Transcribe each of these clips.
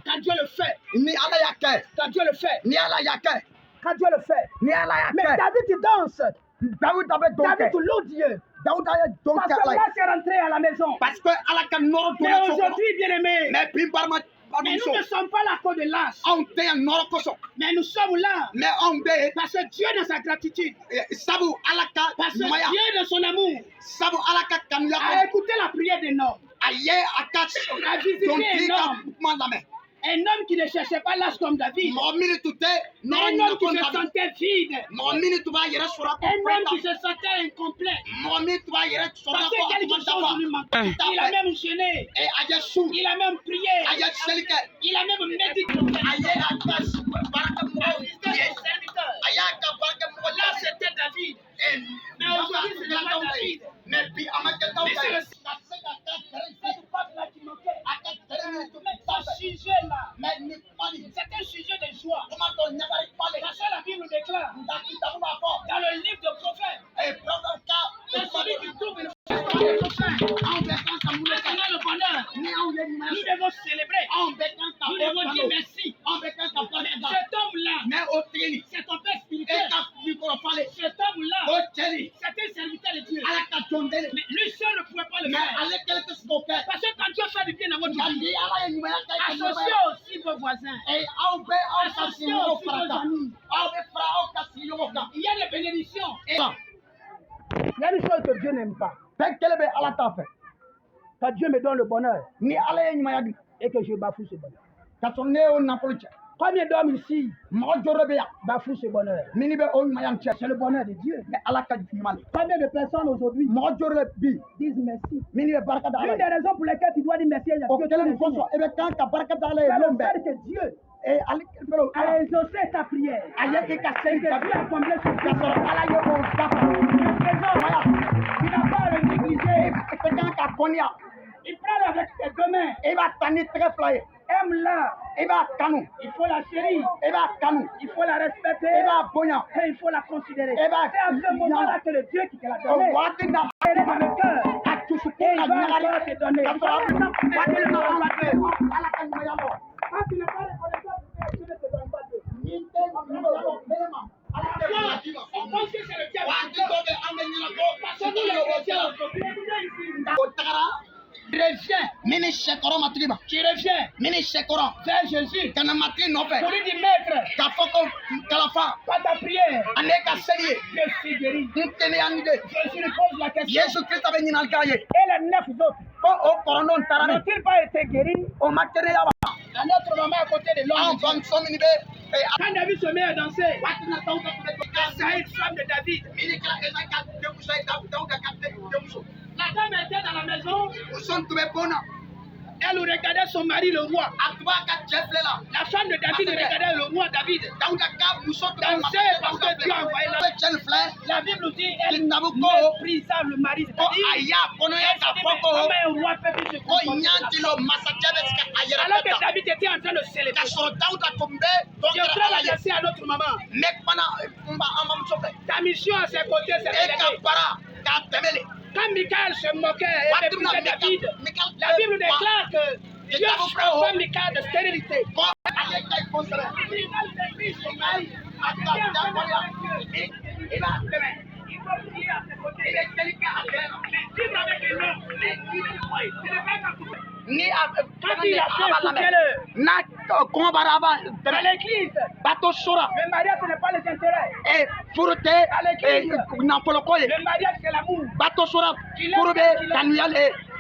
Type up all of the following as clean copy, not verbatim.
Quand Dieu le fait, quand Dieu le fait, quand Dieu le fait. Mais David il danse. David loue Dieu. Parce que là c'est rentré à la maison. Mais aujourd'hui, bien aimé, mais nous ne sommes pas là à cause de l'âge. Mais nous sommes là. Parce que Dieu dans sa gratitude. Parce que Dieu dans son amour. A écouté la prière des hommes. A visité un homme. Un homme qui ne cherchait pas l'âge comme David. Un homme qui se sentait vide. Un homme qui se sentait incomplet. Parce que quelque chose lui manquait. Il a même gêné. Il a même prié. Il a même médité. Là c'était David. Mais aujourd'hui ce n'est pas David. Mais c'est le peuple-là qui manquait. Ce sujet-là, c'est un sujet de joie. Parce que la Bible déclare dans le livre de Prophètes que celui qui trouve une maintenant le bonheur, nous devons célébrer. Nous devons dire merci. Cet homme-là, c'est ton père spirituel. Cet homme-là, c'est un serviteur de Dieu. Mais lui seul ne pouvait pas le faire. Parce que quand Dieu fait du bien dans votre vie, associez aussi vos voisins. Associez aussi vos amis. Il y a des bénédictions. Il y a une chose que Dieu n'aime pas. Quand Dieu me donne le bonheur et que je bafoue ce bonheur. Combien d'hommes ici bafouent ce bonheur? C'est le bonheur de Dieu. Combien de personnes aujourd'hui disent merci? Une des raisons pour lesquelles tu dois dire merci à Dieu, c'est le fait que Dieu a exaucé ta prière. Et que Dieu a comblé ce trésor. Tu n'as pas à le négliger. Il prend avec tes deux mains. Aime-la. Il faut la chérir. Il faut la respecter. Et il faut la considérer. C'est à ce moment-là que le Dieu qui te l'a donné, elle est dans le cœur. Et il va encore te donner. Quand tu n'as pas reconnaissance, Dieu ne te donne pas Dieu. On pense que c'est le diable. Parce que nous les chrétiens aujourd'hui, tu reviens vers Jésus pour lui dire maître, par ta prière, je suis guéri. Jésus lui pose la question. Et les 9 autres n'ont-ils pas été guéris? La notre maman à côté de l'homme. Quand David se met à danser, Saïd, femme de David, la dame était dans la maison. Elle regardait son mari, le roi. La femme de David regardait le roi David. Danser parce que Dieu a envoyé la Bible nous dit elle méprisa le mari. C'est-à-dire, comment un roi peut se comporter? Alors que David était en train de célébrer. Je voudrais l'adresser à notre maman. Ta mission à ses côtés, c'est de quand Michael se moquait et méprisait David, la Bible déclare que Dieu frappait Michael de stérilité. Quand il a fait à l'église, le mariage ce n'est pas les intérêts. À l'église, le mariage c'est l'amour.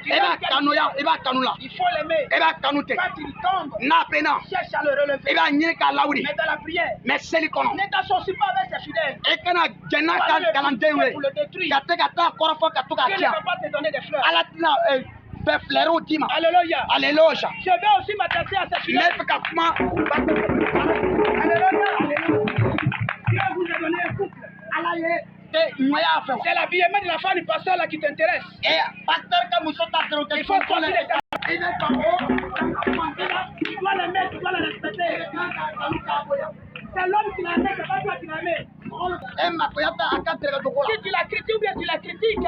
Il faut l'aimer. Quand il tombe, cherche à le relever. Mais dans la prière, ne t'associe pas avec ses fidèles. Pour le détruire. Dieu ne va pas te donner des fleurs. Alléluia. Je vais aussi m'adresser à ces fidèles. Alléluia. Dieu vous a donné un couple. C'est l'habillement de la femme du pasteur là qui t'intéresse. Il faut sortir les tu dois l'aimer, tu dois la respecter. C'est l'homme qui l'a aimé, c'est pas toi qui l'as aimé. Si tu la critiques ou bien tu la critiques,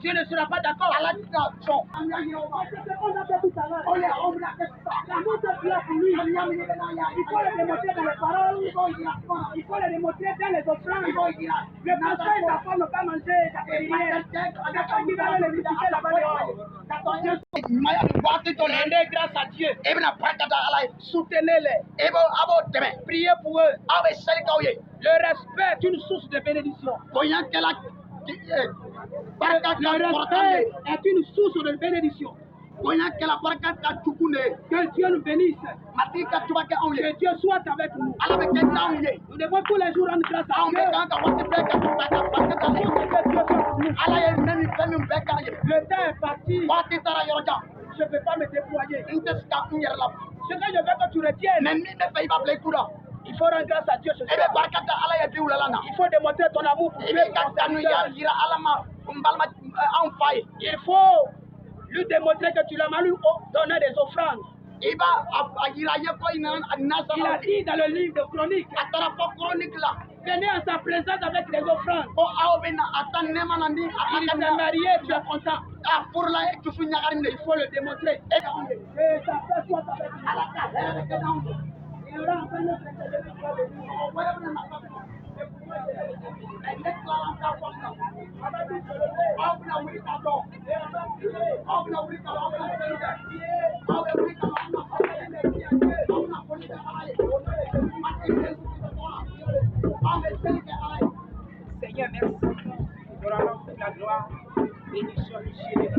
Dieu ne sera pas d'accord. C'est ce qu'on a fait tout à l'heure. cela pour lui. Il faut le démontrer dans les paroles. Il faut le démontrer dans les offrandes. Le pasteur et sa femme n'ont pas mangé jacqueline. C'est pas qui va le visiter là-bas dehors. Rendez grâce à Dieu. Soutenez-les. Priez pour eux. Le respect est une source de bénédiction. Le respect est une source de bénédiction. Que Dieu nous bénisse. Que Dieu soit avec nous. Nous devons tous les jours rendre grâce à Dieu. Le temps est parti. Je ne peux pas me déployer. Ce que je veux que tu retiennes. Il faut rendre grâce à Dieu ce soir. Il faut démontrer ton amour pour Dieu. Il faut lui démontrer que tu l'as mal donné des offrandes. Il a dit dans le livre de Chroniques, venez à sa présence avec des offrandes. Il s'est marié, tu es content. Il faut le démontrer. Et ça fait soit avec lui. Il aura enfin notre Seigneur, merci. Nous rendons toute la gloire. Bénédiction du ciel et de